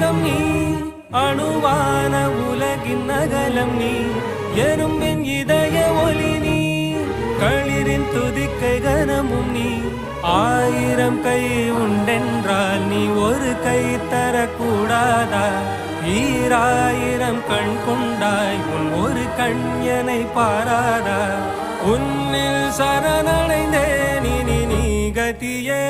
அங்கம் நீ அணுவான உலகின் நகலம் நீ எறும்பின் இதய ஒளி நீ களிரின் துதிக்கை கனமும் நீ ஆயிரம் கை உண்டென்றால் நீ ஒரு கை தரக்கூடாதா ஈராயிரம் கண் கொண்டாய் உன் ஒரு கண்யனை பாராதா உன்னில் சரணடைந்தேன் இனி நீ கதியே